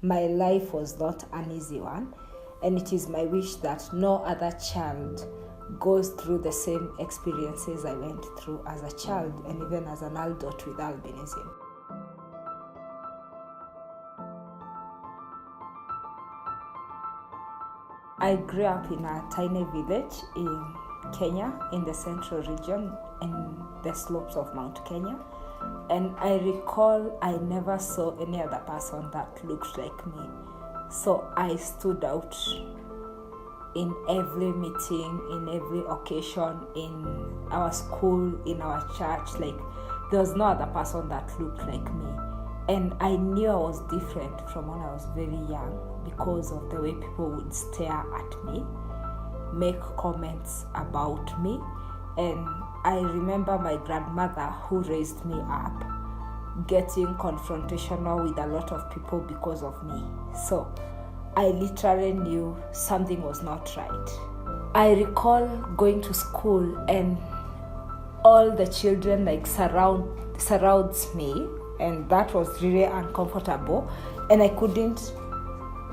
my life was not an easy one, and it is my wish that no other child goes through the same experiences I went through as a child and even as an adult with albinism. I grew up in a tiny village in Kenya, in the central region, in the slopes of Mount Kenya. And I recall I never saw any other person that looked like me. So I stood out in every meeting, in every occasion, in our school, in our church. Like, there was no other person that looked like me. And I knew I was different from when I was very young because of the way people would stare at me, make comments about me. And I remember my grandmother, who raised me up, getting confrontational with a lot of people because of me. So I literally knew something was not right. I recall going to school and all the children surrounds me, and that was really uncomfortable, and I couldn't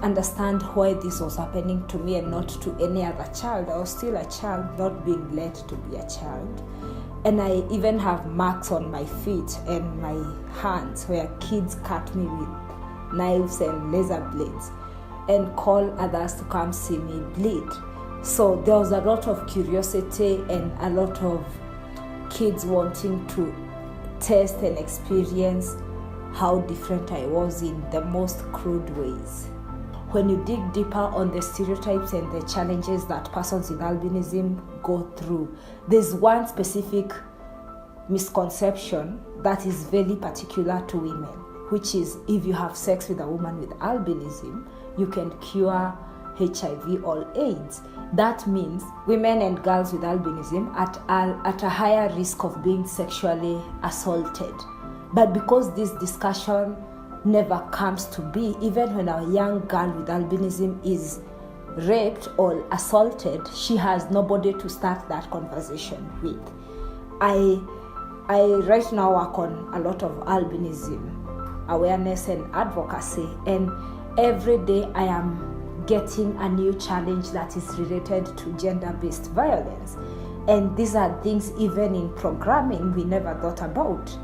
understand why this was happening to me and not to any other child. I was still a child, not being led to be a child. And I even have marks on my feet and my hands where kids cut me with knives and razor blades and call others to come see me bleed. So there was a lot of curiosity and a lot of kids wanting to test and experience how different I was in the most crude ways. When you dig deeper on the stereotypes and the challenges that persons with albinism go through, there's one specific misconception that is very particular to women, which is if you have sex with a woman with albinism, you can cure HIV or AIDS. That means women and girls with albinism at a higher risk of being sexually assaulted. But because this discussion never comes to be, even when a young girl with albinism is raped or assaulted, she has nobody to start that conversation with. I right now work on a lot of albinism awareness and advocacy, and every day I am getting a new challenge that is related to gender-based violence. And these are things even in programming we never thought about.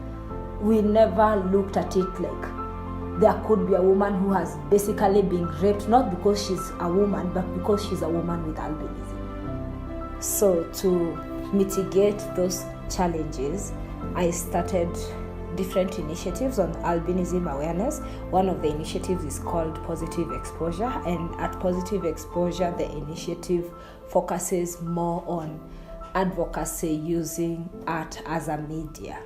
We never looked at it like there could be a woman who has basically been raped, not because she's a woman, but because she's a woman with albinism. So to mitigate those challenges, I started different initiatives on albinism awareness. One of the initiatives is called Positive Exposure, and at Positive Exposure, the initiative focuses more on advocacy using art as a media.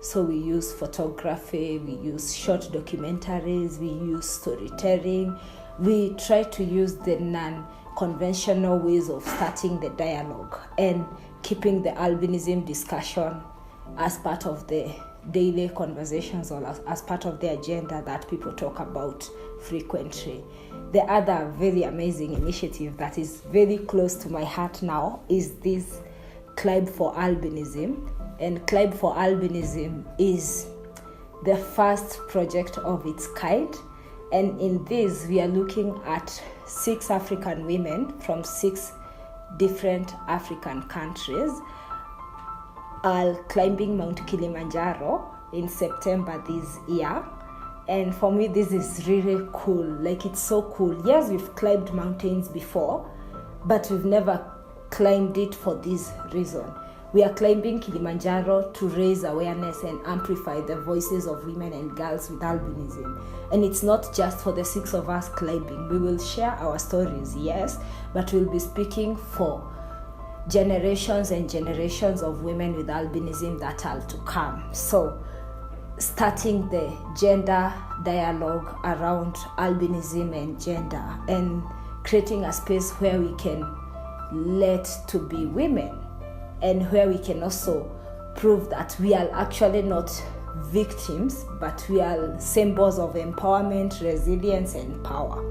So we use photography, we use short documentaries, we use storytelling. We try to use the non-conventional ways of starting the dialogue and keeping the albinism discussion as part of the daily conversations or as part of the agenda that people talk about frequently. The other very amazing initiative that is very close to my heart now is this Club for Albinism. And Club for Albinism is the first project of its kind. And in this, we are looking at 6 African women from 6 different African countries are climbing Mount Kilimanjaro in September this year. And for me, this is really cool. Like, it's so cool. Yes, we've climbed mountains before, but we've never climbed it for this reason. We are climbing Kilimanjaro to raise awareness and amplify the voices of women and girls with albinism. And it's not just for the 6 of us climbing. We will share our stories, yes, but we'll be speaking for generations and generations of women with albinism that are to come. So starting the gender dialogue around albinism and gender, and creating a space where we can let to be women, and where we can also prove that we are actually not victims, but we are symbols of empowerment, resilience, and power.